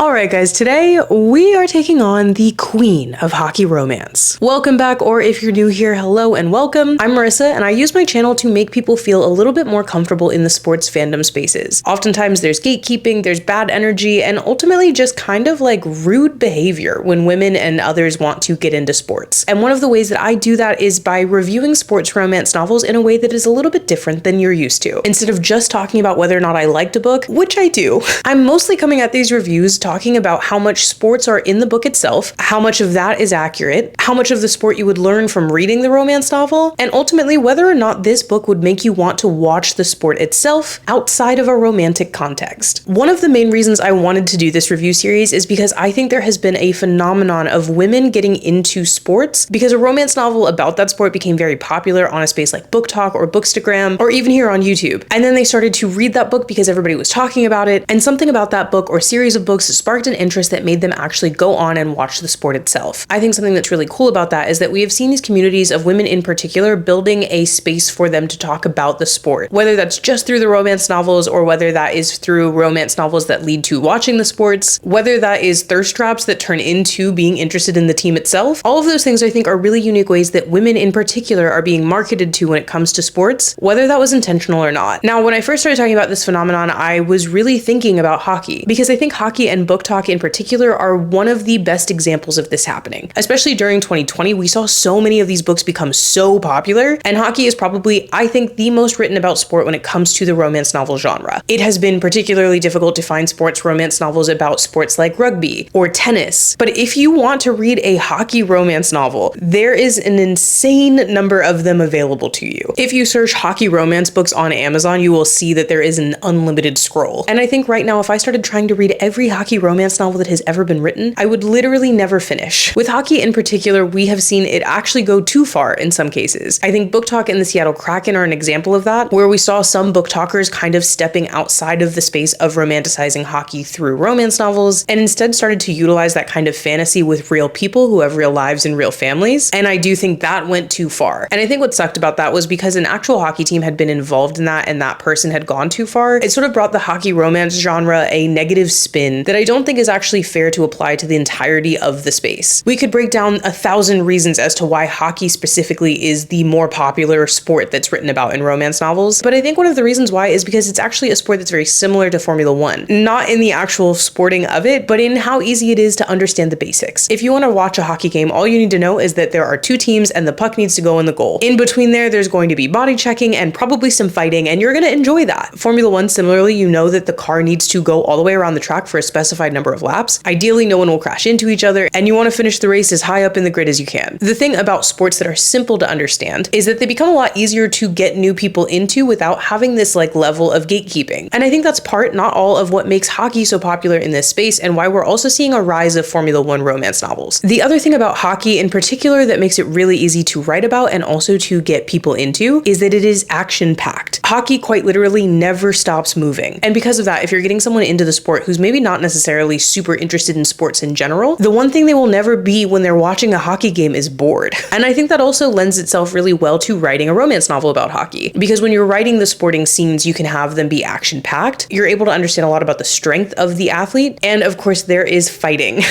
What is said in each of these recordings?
Alright guys, today we are taking on the queen of hockey romance. Welcome back, or if you're new here, hello and welcome. I'm Marissa, and I use my channel to make people feel a little bit more comfortable in the sports fandom spaces. Oftentimes there's gatekeeping, there's bad energy, and ultimately just kind of like rude behavior when women and others want to get into sports. And one of the ways that I do that is by reviewing sports romance novels in a way that is a little bit different than you're used to. Instead of just talking about whether or not I liked a book, which I do, I'm mostly coming at these reviews talking about how much sports are in the book itself, how much of that is accurate, how much of the sport you would learn from reading the romance novel, and ultimately whether or not this book would make you want to watch the sport itself outside of a romantic context. One of the main reasons I wanted to do this review series is because I think there has been a phenomenon of women getting into sports because a romance novel about that sport became very popular on a space like Book Talk or Bookstagram, or even here on YouTube. And then they started to read that book because everybody was talking about it, and something about that book or series of books sparked an interest that made them actually go on and watch the sport itself. I think something that's really cool about that is that we have seen these communities of women in particular building a space for them to talk about the sport, whether that's just through the romance novels or whether that is through romance novels that lead to watching the sports, whether that is thirst traps that turn into being interested in the team itself. All of those things I think are really unique ways that women in particular are being marketed to when it comes to sports, whether that was intentional or not. Now, when I first started talking about this phenomenon, I was really thinking about hockey, because I think hockey and Book Talk in particular are one of the best examples of this happening. Especially during 2020, we saw so many of these books become so popular, and hockey is probably, I think, the most written about sport when it comes to the romance novel genre. It has been particularly difficult to find sports romance novels about sports like rugby or tennis, but if you want to read a hockey romance novel, there is an insane number of them available to you. If you search hockey romance books on Amazon, you will see that there is an unlimited scroll. And I think right now, if I started trying to read every hockey romance novel that has ever been written, I would literally never finish. With hockey in particular, we have seen it actually go too far in some cases. I think Book Talk and the Seattle Kraken are an example of that, where we saw some book talkers kind of stepping outside of the space of romanticizing hockey through romance novels and instead started to utilize that kind of fantasy with real people who have real lives and real families. And I do think that went too far. And I think what sucked about that was because an actual hockey team had been involved in that and that person had gone too far, it sort of brought the hockey romance genre a negative spin that I don't think is actually fair to apply to the entirety of the space. We could break down 1,000 reasons as to why hockey specifically is the more popular sport that's written about in romance novels, but I think one of the reasons why is because it's actually a sport that's very similar to Formula One. Not in the actual sporting of it, but in how easy it is to understand the basics. If you want to watch a hockey game, all you need to know is that there are two teams and the puck needs to go in the goal. In between there's going to be body checking and probably some fighting, and you're going to enjoy that. Formula One, similarly, you know that the car needs to go all the way around the track for a specified number of laps. Ideally, no one will crash into each other, and you want to finish the race as high up in the grid as you can. The thing about sports that are simple to understand is that they become a lot easier to get new people into without having this like level of gatekeeping. And I think that's part, not all, of what makes hockey so popular in this space and why we're also seeing a rise of Formula One romance novels. The other thing about hockey in particular that makes it really easy to write about and also to get people into is that it is action-packed. Hockey quite literally never stops moving. And because of that, if you're getting someone into the sport who's maybe not necessarily super interested in sports in general, the one thing they will never be when they're watching a hockey game is bored. And I think that also lends itself really well to writing a romance novel about hockey, because when you're writing the sporting scenes, you can have them be action-packed. You're able to understand a lot about the strength of the athlete, and of course there is fighting.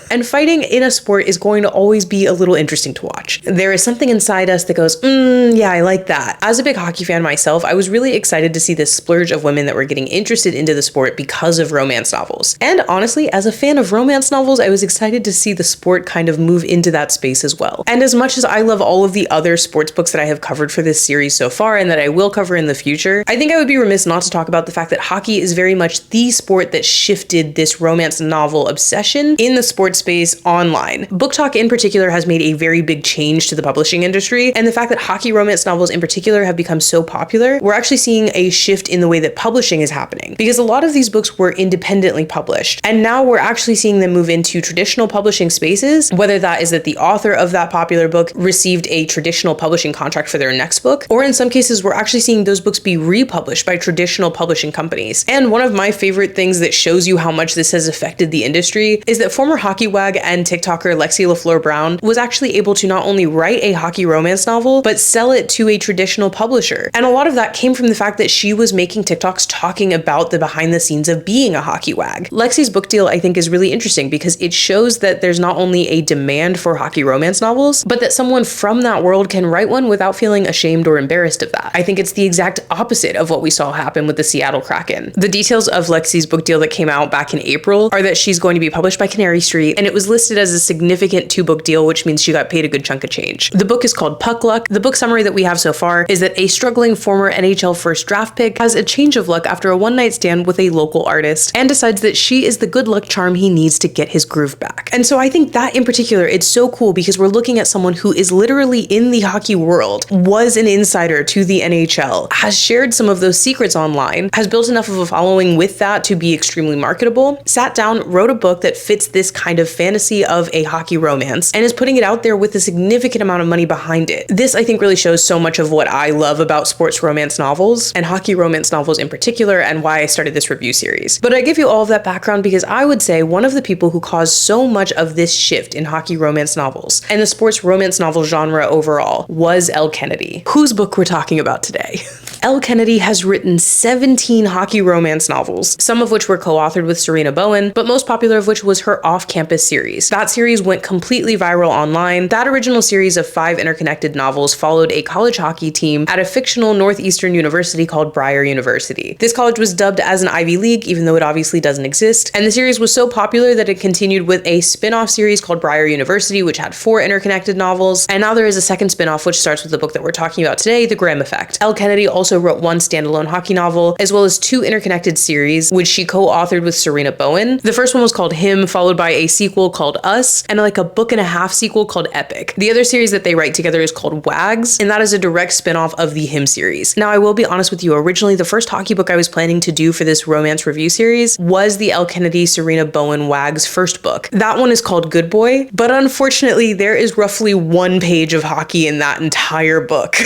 And fighting in a sport is going to always be a little interesting to watch. There is something inside us that goes, yeah, I like that. As a big hockey fan myself, I was really excited to see this splurge of women that were getting interested into the sport because of romance novels. And honestly, as a fan of romance novels, I was excited to see the sport kind of move into that space as well. And as much as I love all of the other sports books that I have covered for this series so far and that I will cover in the future, I think I would be remiss not to talk about the fact that hockey is very much the sport that shifted this romance novel obsession in the sports space online. Book Talk in particular has made a very big change to the publishing industry, and the fact that hockey romance novels in particular have become so popular, we're actually seeing a shift in the way that publishing is happening, because a lot of these books were independently published, and now we're actually seeing them move into traditional publishing spaces, whether that is that the author of that popular book received a traditional publishing contract for their next book, or in some cases we're actually seeing those books be republished by traditional publishing companies. And one of my favorite things that shows you how much this has affected the industry is that former hockey hockey wag and TikToker Lexi LaFleur Brown was actually able to not only write a hockey romance novel, but sell it to a traditional publisher. And a lot of that came from the fact that she was making TikToks talking about the behind the scenes of being a hockey wag. Lexi's book deal, I think, is really interesting because it shows that there's not only a demand for hockey romance novels, but that someone from that world can write one without feeling ashamed or embarrassed of that. I think it's the exact opposite of what we saw happen with the Seattle Kraken. The details of Lexi's book deal that came out back in April are that she's going to be published by Canary Street, and it was listed as a significant 2-book deal, which means she got paid a good chunk of change. The book is called Puck Luck. The book summary that we have so far is that a struggling former NHL first draft pick has a change of luck after a one-night stand with a local artist and decides that she is the good luck charm he needs to get his groove back. And so I think that in particular, it's so cool because we're looking at someone who is literally in the hockey world, was an insider to the NHL, has shared some of those secrets online, has built enough of a following with that to be extremely marketable, sat down, wrote a book that fits this kind of fantasy of a hockey romance, and is putting it out there with a significant amount of money behind it. This, I think, really shows so much of what I love about sports romance novels, and hockey romance novels in particular, and why I started this review series. But I give you all of that background because I would say one of the people who caused so much of this shift in hockey romance novels, and the sports romance novel genre overall, was Elle Kennedy, whose book we're talking about today. Elle Kennedy has written 17 hockey romance novels, some of which were co-authored with Serena Bowen, but most popular of which was her off-campus series. That series went completely viral online. That original series of 5 interconnected novels followed a college hockey team at a fictional Northeastern university called Briar University. This college was dubbed as an Ivy League, even though it obviously doesn't exist, and the series was so popular that it continued with a spin-off series called Briar University, which had 4 interconnected novels, and now there is a second spin-off which starts with the book that we're talking about today, The Graham Effect. Elle Kennedy also wrote 1 standalone hockey novel, as well as 2 interconnected series, which she co-authored with Serena Bowen. The first one was called Him, followed by a sequel called Us, and like a book-and-a-half sequel called Epic. The other series that they write together is called Wags, and that is a direct spin-off of the Him series. Now, I will be honest with you, originally the first hockey book I was planning to do for this romance review series was the Elle Kennedy Serena Bowen Wags first book. That one is called Good Boy, but unfortunately there is roughly 1 page of hockey in that entire book.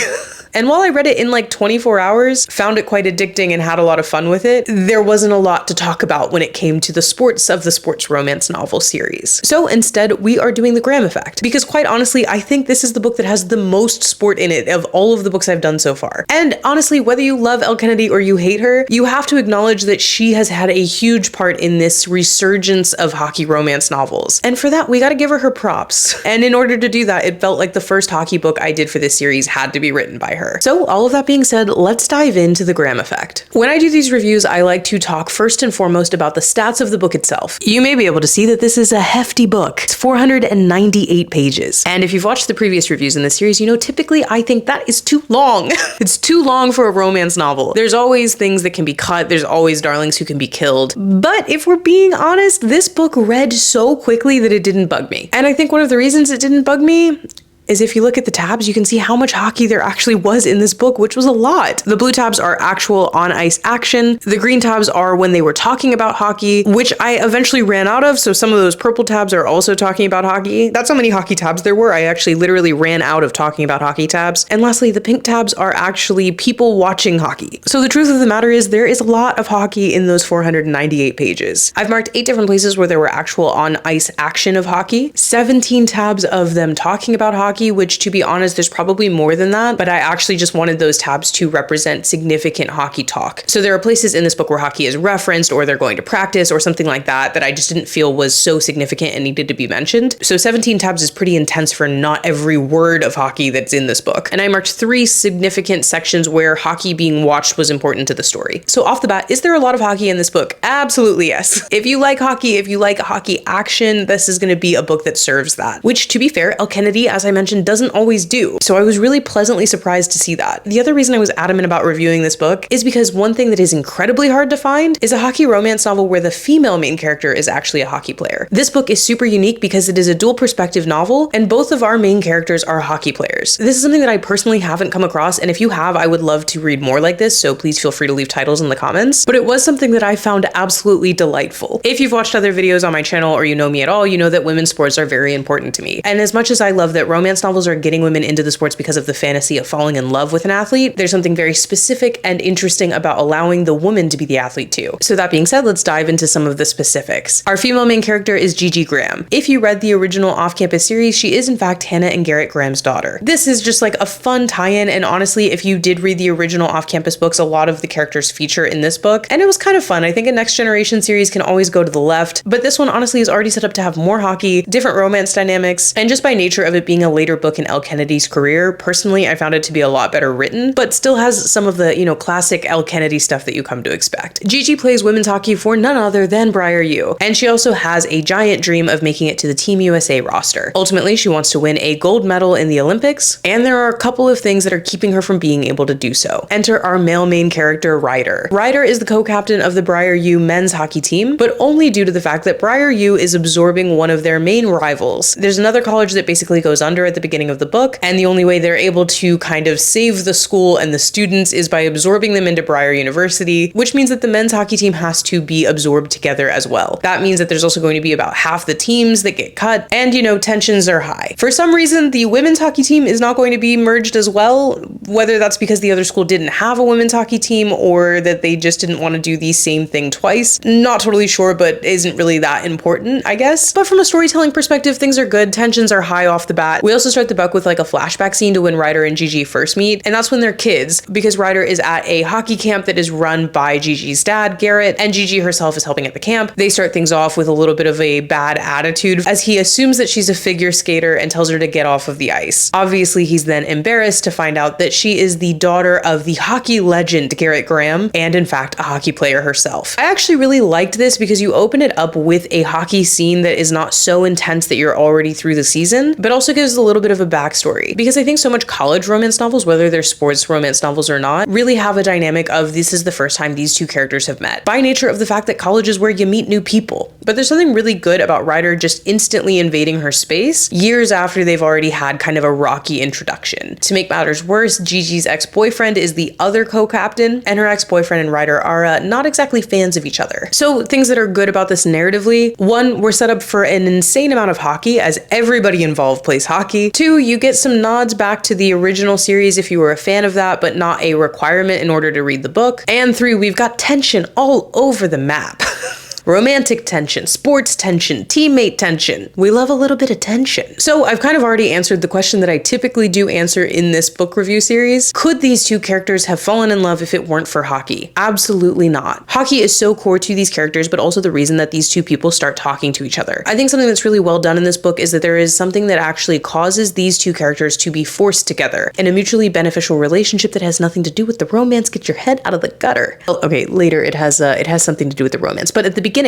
And while I read it in like 24 hours, found it quite addicting and had a lot of fun with it, there wasn't a lot to talk about when it came to the sports of the sports romance novel series. So instead, we are doing The Graham Effect, because quite honestly, I think this is the book that has the most sport in it of all of the books I've done so far. And honestly, whether you love Elle Kennedy or you hate her, you have to acknowledge that she has had a huge part in this resurgence of hockey romance novels. And for that, we gotta give her props. And in order to do that, it felt like the first hockey book I did for this series had to be written by her. So all of that being said, let's dive into The Graham Effect. When I do these reviews, I like to talk first and foremost about the stats of the book itself. You may be able to see that this is a hefty book. It's 498 pages. And if you've watched the previous reviews in this series, you know typically I think that is too long. It's too long for a romance novel. There's always things that can be cut. There's always darlings who can be killed. But if we're being honest, this book read so quickly that it didn't bug me. And I think one of the reasons it didn't bug me is if you look at the tabs, you can see how much hockey there actually was in this book, which was a lot. The blue tabs are actual on-ice action. The green tabs are when they were talking about hockey, which I eventually ran out of, so some of those purple tabs are also talking about hockey. That's how many hockey tabs there were. I actually literally ran out of talking about hockey tabs. And lastly, the pink tabs are actually people watching hockey. So the truth of the matter is there is a lot of hockey in those 498 pages. I've marked 8 different places where there were actual on-ice action of hockey, 17 tabs of them talking about hockey, which to be honest, there's probably more than that, but I actually just wanted those tabs to represent significant hockey talk. So there are places in this book where hockey is referenced or they're going to practice or something like that that I just didn't feel was so significant and needed to be mentioned. So 17 tabs is pretty intense for not every word of hockey that's in this book. And I marked 3 significant sections where hockey being watched was important to the story. So off the bat, is there a lot of hockey in this book? Absolutely yes. If you like hockey, if you like hockey action, this is going to be a book that serves that, which to be fair, Elle Kennedy, as I mentioned, doesn't always do. So I was really pleasantly surprised to see that. The other reason I was adamant about reviewing this book is because one thing that is incredibly hard to find is a hockey romance novel where the female main character is actually a hockey player. This book is super unique because it is a dual perspective novel and both of our main characters are hockey players. This is something that I personally haven't come across, and if you have, I would love to read more like this, so please feel free to leave titles in the comments. But it was something that I found absolutely delightful. If you've watched other videos on my channel or you know me at all, you know that women's sports are very important to me. And as much as I love that romance romance novels are getting women into the sports because of the fantasy of falling in love with an athlete, there's something very specific and interesting about allowing the woman to be the athlete too. So that being said, let's dive into some of the specifics. Our female main character is Gigi Graham. If you read the original off-campus series, she is in fact Hannah and Garrett Graham's daughter. This is just like a fun tie-in, and honestly, if you did read the original off-campus books, a lot of the characters feature in this book, and it was kind of fun. I think a Next Generation series can always go to the left, but this one honestly is already set up to have more hockey, different romance dynamics, and just by nature of it being a later book in Elle Kennedy's career, personally, I found it to be a lot better written, but still has some of the, classic Elle Kennedy stuff that you come to expect. Gigi plays women's hockey for none other than Briar, and she also has a giant dream of making it to the Team USA roster. Ultimately, she wants to win a gold medal in the Olympics, and there are a couple of things that are keeping her from being able to do so. Enter our male main character, Ryder. Ryder is the co-captain of the Briar men's hockey team, but only due to the fact that Briar is absorbing one of their main rivals. There's another college that basically goes under at the beginning of the book, and the only way they're able to kind of save the school and the students is by absorbing them into Briar University, which means that the men's hockey team has to be absorbed together as well. That means that there's also going to be about half the teams that get cut, and tensions are high. For some reason, the women's hockey team is not going to be merged as well, whether that's because the other school didn't have a women's hockey team or that they just didn't want to do the same thing twice. Not totally sure, but isn't really that important, I guess. But from a storytelling perspective, things are good. Tensions are high off the bat. We also start the book with like a flashback scene to when Ryder and Gigi first meet, and that's when they're kids, because Ryder is at a hockey camp that is run by Gigi's dad, Garrett, and Gigi herself is helping at the camp. They start things off with a little bit of a bad attitude as he assumes that she's a figure skater and tells her to get off of the ice. Obviously, he's then embarrassed to find out that she is the daughter of the hockey legend Garrett Graham, and in fact, a hockey player herself. I actually really liked this because you open it up with a hockey scene that is not so intense that you're already through the season, but also gives a little bit of a backstory. Because I think so much college romance novels, whether they're sports romance novels or not, really have a dynamic of this is the first time these two characters have met, by nature of the fact that college is where you meet new people. But there's something really good about Ryder just instantly invading her space years after they've already had kind of a rocky introduction. To make matters worse, Gigi's ex-boyfriend is the other co-captain, and her ex-boyfriend and Ryder are not exactly fans of each other. So things that are good about this narratively: one, we're set up for an insane amount of hockey as everybody involved plays hockey. Two, you get some nods back to the original series if you were a fan of that, but not a requirement in order to read the book. And three, we've got tension all over the map. Romantic tension, sports tension, teammate tension. We love a little bit of tension. So I've kind of already answered the question that I typically do answer in this book review series. Could these two characters have fallen in love if it weren't for hockey? Absolutely not. Hockey is so core to these characters, but also the reason that these two people start talking to each other. I think something that's really well done in this book is that there is something that actually causes these two characters to be forced together in a mutually beneficial relationship that has nothing to do with the romance. Get your head out of the gutter. Okay, later it has something to do with the romance, but at the beginning,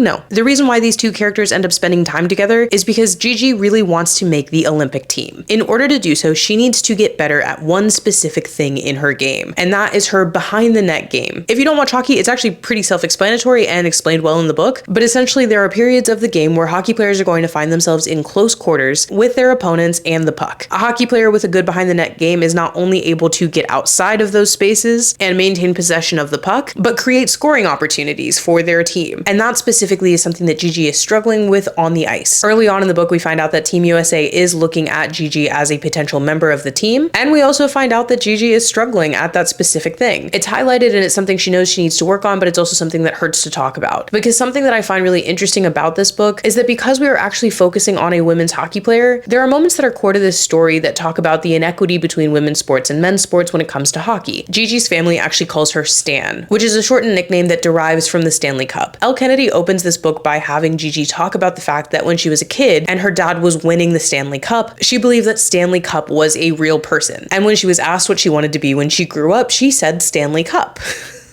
no. The reason why these two characters end up spending time together is because Gigi really wants to make the Olympic team. In order to do so, she needs to get better at one specific thing in her game, and that is her behind the net game. If you don't watch hockey, it's actually pretty self-explanatory and explained well in the book, but essentially there are periods of the game where hockey players are going to find themselves in close quarters with their opponents and the puck. A hockey player with a good behind the net game is not only able to get outside of those spaces and maintain possession of the puck, but create scoring opportunities for their team. And that specifically is something that Gigi is struggling with on the ice. Early on in the book, we find out that Team USA is looking at Gigi as a potential member of the team, and we also find out that Gigi is struggling at that specific thing. It's highlighted and it's something she knows she needs to work on, but it's also something that hurts to talk about. Because something that I find really interesting about this book is that because we are actually focusing on a women's hockey player, there are moments that are core to this story that talk about the inequity between women's sports and men's sports when it comes to hockey. Gigi's family actually calls her Stan, which is a shortened nickname that derives from the Stanley Cup. Elle Kennedy opens this book by having Gigi talk about the fact that when she was a kid and her dad was winning the Stanley Cup, she believed that Stanley Cup was a real person. And when she was asked what she wanted to be when she grew up, she said Stanley Cup.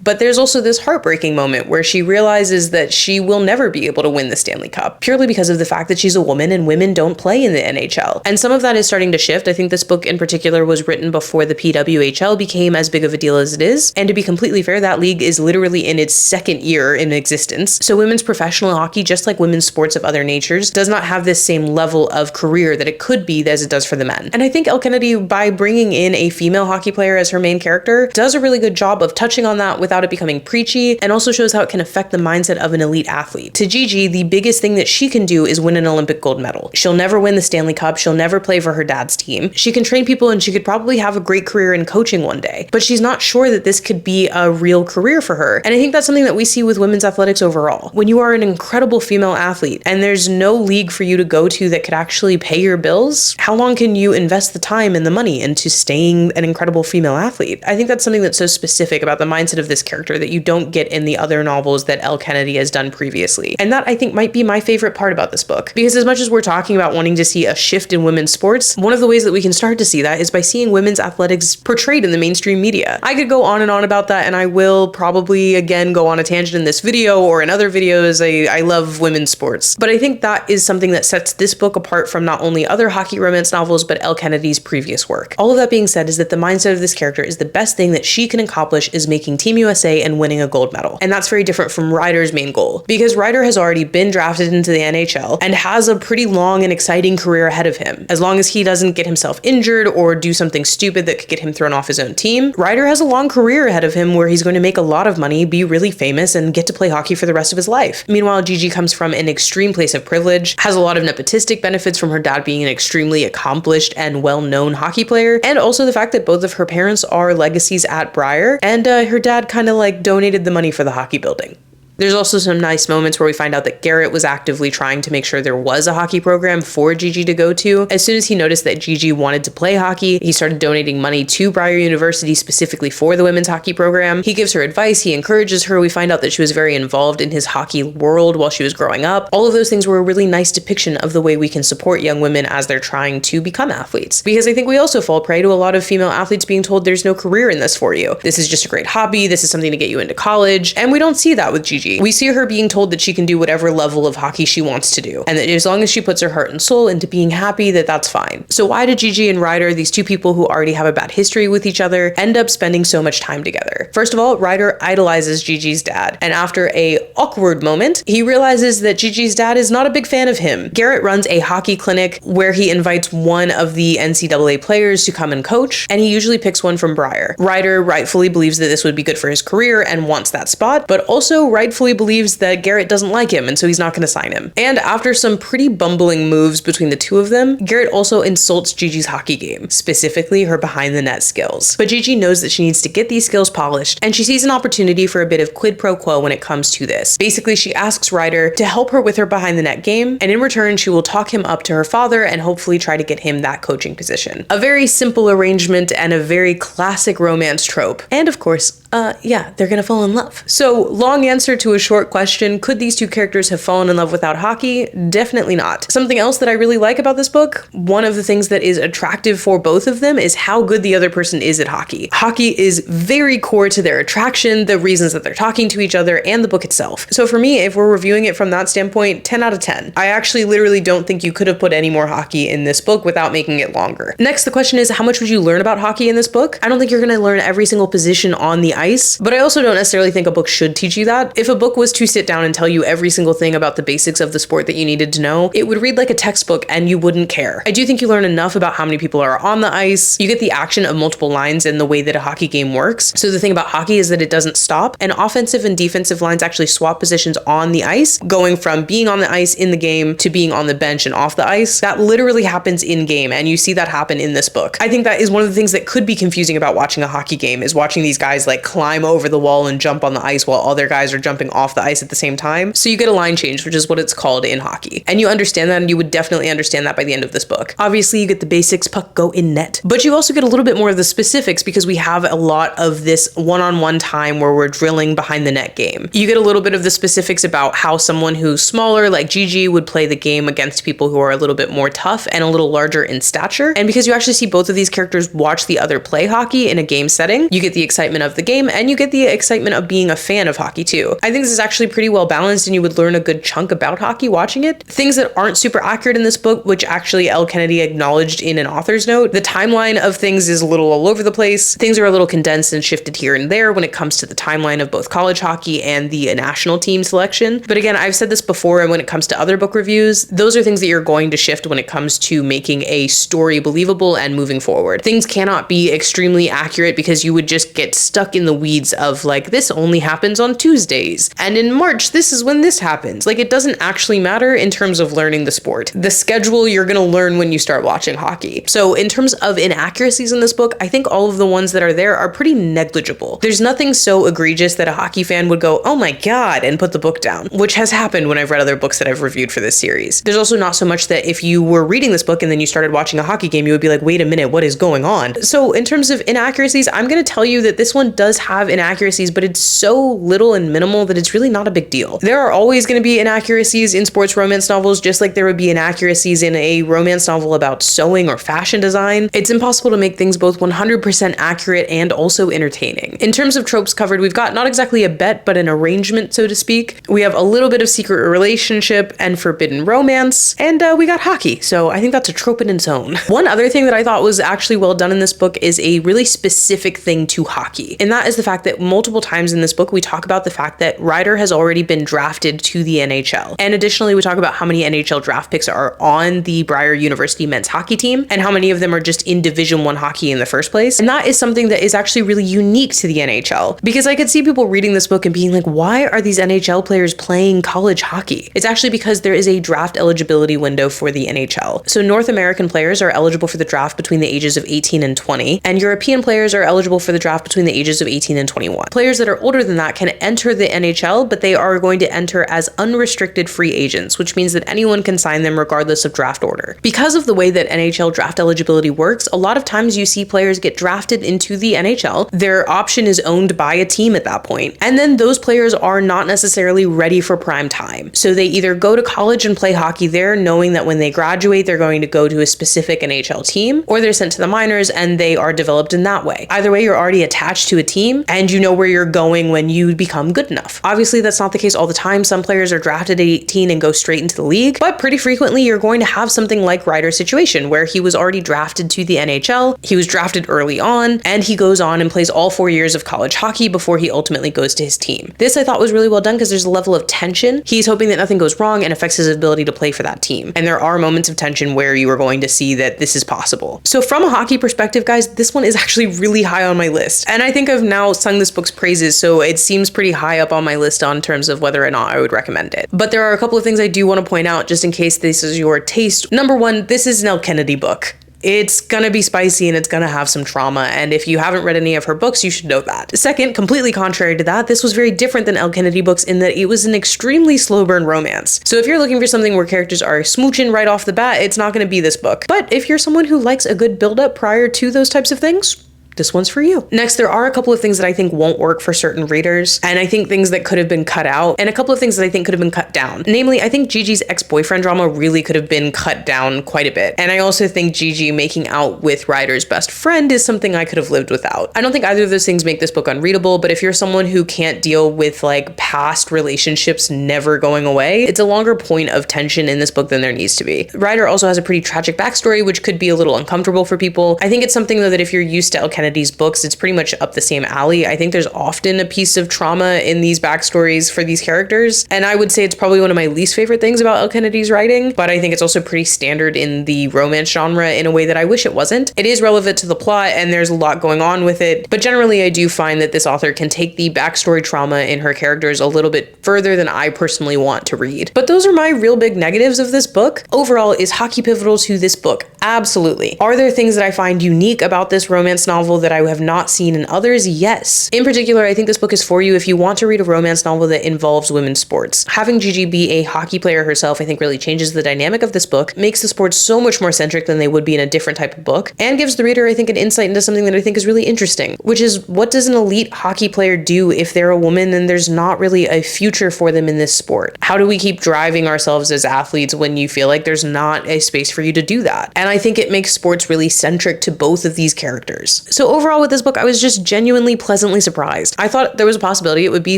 But there's also this heartbreaking moment where she realizes that she will never be able to win the Stanley Cup, purely because of the fact that she's a woman and women don't play in the NHL. And some of that is starting to shift. I think this book in particular was written before the PWHL became as big of a deal as it is. And to be completely fair, that league is literally in its second year in existence. So women's professional hockey, just like women's sports of other natures, does not have this same level of career that it could be as it does for the men. And I think Elle Kennedy, by bringing in a female hockey player as her main character, does a really good job of touching on that without without it becoming preachy, and also shows how it can affect the mindset of an elite athlete. To Gigi, the biggest thing that she can do is win an Olympic gold medal. She'll never win the Stanley Cup, she'll never play for her dad's team. She can train people and she could probably have a great career in coaching one day, but she's not sure that this could be a real career for her. And I think that's something that we see with women's athletics overall. When you are an incredible female athlete and there's no league for you to go to that could actually pay your bills, how long can you invest the time and the money into staying an incredible female athlete? I think that's something that's so specific about the mindset of this character that you don't get in the other novels that Elle Kennedy has done previously. And that I think might be my favorite part about this book, because as much as we're talking about wanting to see a shift in women's sports, one of the ways that we can start to see that is by seeing women's athletics portrayed in the mainstream media. I could go on and on about that, and I will probably again go on a tangent in this video or in other videos. I love women's sports, but I think that is something that sets this book apart from not only other hockey romance novels, but Elle Kennedy's previous work. All of that being said is that the mindset of this character is the best thing that she can accomplish is making Team USA and winning a gold medal. And that's very different from Ryder's main goal, because Ryder has already been drafted into the NHL and has a pretty long and exciting career ahead of him. As long as he doesn't get himself injured or do something stupid that could get him thrown off his own team, Ryder has a long career ahead of him where he's going to make a lot of money, be really famous, and get to play hockey for the rest of his life. Meanwhile, Gigi comes from an extreme place of privilege, has a lot of nepotistic benefits from her dad being an extremely accomplished and well-known hockey player, and also the fact that both of her parents are legacies at Briar, and her dad kind of like donated the money for the hockey building. There's also some nice moments where we find out that Garrett was actively trying to make sure there was a hockey program for Gigi to go to. As soon as he noticed that Gigi wanted to play hockey, he started donating money to Briar University specifically for the women's hockey program. He gives her advice, he encourages her. We find out that she was very involved in his hockey world while she was growing up. All of those things were a really nice depiction of the way we can support young women as they're trying to become athletes. Because I think we also fall prey to a lot of female athletes being told there's no career in this for you. This is just a great hobby, this is something to get you into college, and we don't see that with Gigi. We see her being told that she can do whatever level of hockey she wants to do, and that as long as she puts her heart and soul into being happy, that's fine. So why did Gigi and Ryder, these two people who already have a bad history with each other, end up spending so much time together? First of all, Ryder idolizes Gigi's dad, and after a awkward moment, he realizes that Gigi's dad is not a big fan of him. Garrett runs a hockey clinic where he invites one of the NCAA players to come and coach, and he usually picks one from Briar. Ryder rightfully believes that this would be good for his career and wants that spot, but also rightfully believes that Garrett doesn't like him, and so he's not going to sign him. And after some pretty bumbling moves between the two of them, Garrett also insults Gigi's hockey game, specifically her behind the net skills. But Gigi knows that she needs to get these skills polished, and she sees an opportunity for a bit of quid pro quo when it comes to this. Basically, she asks Ryder to help her with her behind the net game, and in return, she will talk him up to her father and hopefully try to get him that coaching position. A very simple arrangement and a very classic romance trope. And of course, yeah, they're gonna fall in love. So, long answer to a short question, could these two characters have fallen in love without hockey? Definitely not. Something else that I really like about this book, one of the things that is attractive for both of them is how good the other person is at hockey. Hockey is very core to their attraction, the reasons that they're talking to each other, and the book itself. So for me, if we're reviewing it from that standpoint, 10 out of 10. I actually literally don't think you could have put any more hockey in this book without making it longer. Next, the question is, how much would you learn about hockey in this book? I don't think you're gonna learn every single position on the ice, but I also don't necessarily think a book should teach you that. If a book was to sit down and tell you every single thing about the basics of the sport that you needed to know, it would read like a textbook and you wouldn't care. I do think you learn enough about how many people are on the ice. You get the action of multiple lines and the way that a hockey game works. So the thing about hockey is that it doesn't stop, and offensive and defensive lines actually swap positions on the ice, going from being on the ice in the game to being on the bench and off the ice. That literally happens in game, and you see that happen in this book. I think that is one of the things that could be confusing about watching a hockey game, is watching these guys like climb over the wall and jump on the ice while other guys are jumping off the ice at the same time. So you get a line change, which is what it's called in hockey. And you understand that, and you would definitely understand that by the end of this book. Obviously, you get the basics, puck go in net, but you also get a little bit more of the specifics because we have a lot of this one-on-one time where we're drilling behind the net game. You get a little bit of the specifics about how someone who's smaller, like Gigi, would play the game against people who are a little bit more tough and a little larger in stature. And because you actually see both of these characters watch the other play hockey in a game setting, you get the excitement of the game and you get the excitement of being a fan of hockey too. I think this is actually pretty well balanced, and you would learn a good chunk about hockey watching it. Things that aren't super accurate in this book, which actually Elle Kennedy acknowledged in an author's note, the timeline of things is a little all over the place. Things are a little condensed and shifted here and there when it comes to the timeline of both college hockey and the national team selection. But again, I've said this before, and when it comes to other book reviews, those are things that you're going to shift when it comes to making a story believable and moving forward. Things cannot be extremely accurate because you would just get stuck in the weeds of like, this only happens on Tuesdays, and in March, this is when this happens. Like, it doesn't actually matter in terms of learning the sport. The schedule you're gonna learn when you start watching hockey. So in terms of inaccuracies in this book, I think all of the ones that are there are pretty negligible. There's nothing so egregious that a hockey fan would go, oh my God, and put the book down, which has happened when I've read other books that I've reviewed for this series. There's also not so much that if you were reading this book and then you started watching a hockey game, you would be like, wait a minute, what is going on? So in terms of inaccuracies, I'm gonna tell you that this one does have inaccuracies, but it's so little and minimal that it's really not a big deal. There are always gonna be inaccuracies in sports romance novels, just like there would be inaccuracies in a romance novel about sewing or fashion design. It's impossible to make things both 100% accurate and also entertaining. In terms of tropes covered, we've got not exactly a bet, but an arrangement, so to speak. We have a little bit of secret relationship and forbidden romance, and we got hockey, so I think that's a trope in its own. One other thing that I thought was actually well done in this book is a really specific thing to hockey, and that is the fact that multiple times in this book we talk about the fact that Ryder has already been drafted to the NHL, and additionally we talk about how many NHL draft picks are on the Briar University men's hockey team and how many of them are just in Division I hockey in the first place. And that is something that is actually really unique to the NHL, because I could see people reading this book and being like, why are these NHL players playing college hockey? It's actually because there is a draft eligibility window for the NHL. So North American players are eligible for the draft between the ages of 18 and 20, and European players are eligible for the draft between the ages of 18 and 21. Players that are older than that can enter the NHL, but they are going to enter as unrestricted free agents, which means that anyone can sign them regardless of draft order. Because of the way that NHL draft eligibility works, a lot of times you see players get drafted into the NHL. Their option is owned by a team at that point, and then those players are not necessarily ready for prime time. So they either go to college and play hockey there, knowing that when they graduate, they're going to go to a specific NHL team, or they're sent to the minors and they are developed in that way. Either way, you're already attached to a team and you know where you're going when you become good enough. Obviously, that's not the case all the time. Some players are drafted at 18 and go straight into the league, but pretty frequently you're going to have something like Ryder's situation where he was already drafted to the NHL, he was drafted early on, and he goes on and plays all 4 years of college hockey before he ultimately goes to his team. This I thought was really well done because there's a level of tension. He's hoping that nothing goes wrong and affects his ability to play for that team. And there are moments of tension where you are going to see that this is possible. So from a hockey perspective, guys, this one is actually really high on my list. And I think I've now sung this book's praises, so it seems pretty high up on my list on terms of whether or not I would recommend it. But there are a couple of things I do want to point out just in case this is your taste. Number one, this is an Elle Kennedy book. It's gonna be spicy and it's gonna have some trauma, and if you haven't read any of her books, you should know that. Second, completely contrary to that, this was very different than Elle Kennedy books in that it was an extremely slow burn romance. So if you're looking for something where characters are smooching right off the bat, it's not gonna be this book. But if you're someone who likes a good build-up prior to those types of things, this one's for you. Next, there are a couple of things that I think won't work for certain readers, and I think things that could have been cut out, and a couple of things that I think could have been cut down. Namely, I think Gigi's ex-boyfriend drama really could have been cut down quite a bit. And I also think Gigi making out with Ryder's best friend is something I could have lived without. I don't think either of those things make this book unreadable, but if you're someone who can't deal with like past relationships never going away, it's a longer point of tension in this book than there needs to be. Ryder also has a pretty tragic backstory, which could be a little uncomfortable for people. I think it's something though that if you're used to Elle Kennedy's books, it's pretty much up the same alley. I think there's often a piece of trauma in these backstories for these characters, and I would say it's probably one of my least favorite things about Elle Kennedy's writing, but I think it's also pretty standard in the romance genre in a way that I wish it wasn't. It is relevant to the plot and there's a lot going on with it, but generally I do find that this author can take the backstory trauma in her characters a little bit further than I personally want to read. But those are my real big negatives of this book. Overall, is hockey pivotal to this book? Absolutely. Are there things that I find unique about this romance novel that I have not seen in others? Yes. In particular, I think this book is for you if you want to read a romance novel that involves women's sports. Having Gigi be a hockey player herself, I think really changes the dynamic of this book, makes the sports so much more centric than they would be in a different type of book, and gives the reader, I think, an insight into something that I think is really interesting, which is what does an elite hockey player do if they're a woman and there's not really a future for them in this sport? How do we keep driving ourselves as athletes when you feel like there's not a space for you to do that? And I think it makes sports really centric to both of these characters. So overall with this book, I was just genuinely pleasantly surprised. I thought there was a possibility it would be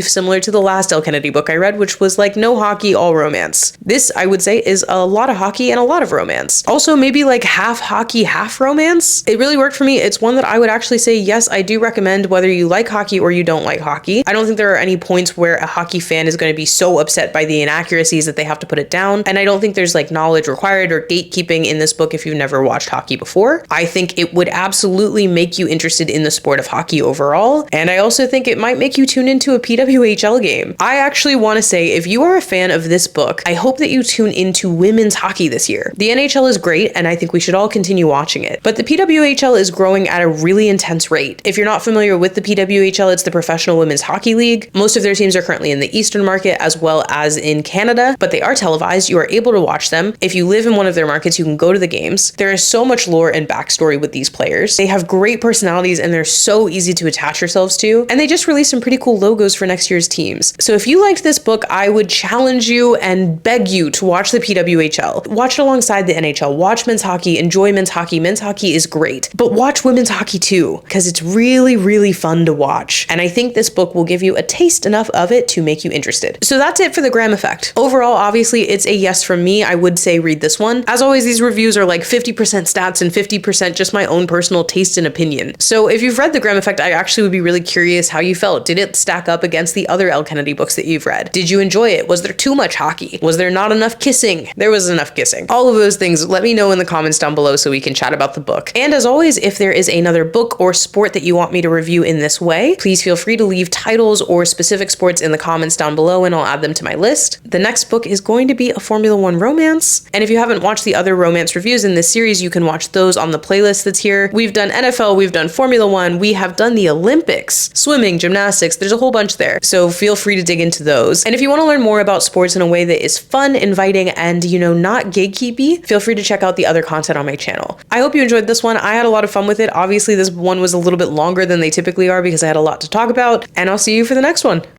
similar to the last Elle Kennedy book I read, which was like no hockey, all romance. This, I would say, is a lot of hockey and a lot of romance. Also, maybe like half hockey, half romance. It really worked for me. It's one that I would actually say, yes, I do recommend whether you like hockey or you don't like hockey. I don't think there are any points where a hockey fan is going to be so upset by the inaccuracies that they have to put it down. And I don't think there's like knowledge required or gatekeeping in this book if you've never watched hockey before. I think it would absolutely make you interested in the sport of hockey overall, and I also think it might make you tune into a PWHL game. I actually want to say, if you are a fan of this book, I hope that you tune into women's hockey this year. The NHL is great, and I think we should all continue watching it, but the PWHL is growing at a really intense rate. If you're not familiar with the PWHL, it's the Professional Women's Hockey League. Most of their teams are currently in the Eastern market as well as in Canada, but they are televised. You are able to watch them. If you live in one of their markets, you can go to the games. There is so much lore and backstory with these players. They have great personalities and they're so easy to attach yourselves to, and they just released some pretty cool logos for next year's teams. So if you liked this book, I would challenge you and beg you to watch the PWHL. Watch it alongside the NHL. Watch men's hockey, enjoy men's hockey. Men's hockey is great, but watch women's hockey too, because it's really, really fun to watch. And I think this book will give you a taste enough of it to make you interested. So that's it for the Graham Effect. Overall, obviously, it's a yes from me. I would say read this one. As always, these reviews are like 50% stats and 50% just my own personal taste and opinion. So if you've read the Graham Effect, I actually would be really curious how you felt. Did it stack up against the other Elle Kennedy books that you've read? Did you enjoy it? Was there too much hockey? Was there not enough kissing? There was enough kissing. All of those things, let me know in the comments down below so we can chat about the book. And as always, if there is another book or sport that you want me to review in this way, please feel free to leave titles or specific sports in the comments down below and I'll add them to my list. The next book is going to be a Formula One romance. And if you haven't watched the other romance reviews in this series, you can watch those on the playlist that's here. We've done NFL, we've done Formula One, we have done the Olympics, swimming, gymnastics, there's a whole bunch there. So feel free to dig into those. And if you want to learn more about sports in a way that is fun, inviting, and, you know, not gatekeepy, feel free to check out the other content on my channel. I hope you enjoyed this one. I had a lot of fun with it. Obviously, this one was a little bit longer than they typically are because I had a lot to talk about, and I'll see you for the next one.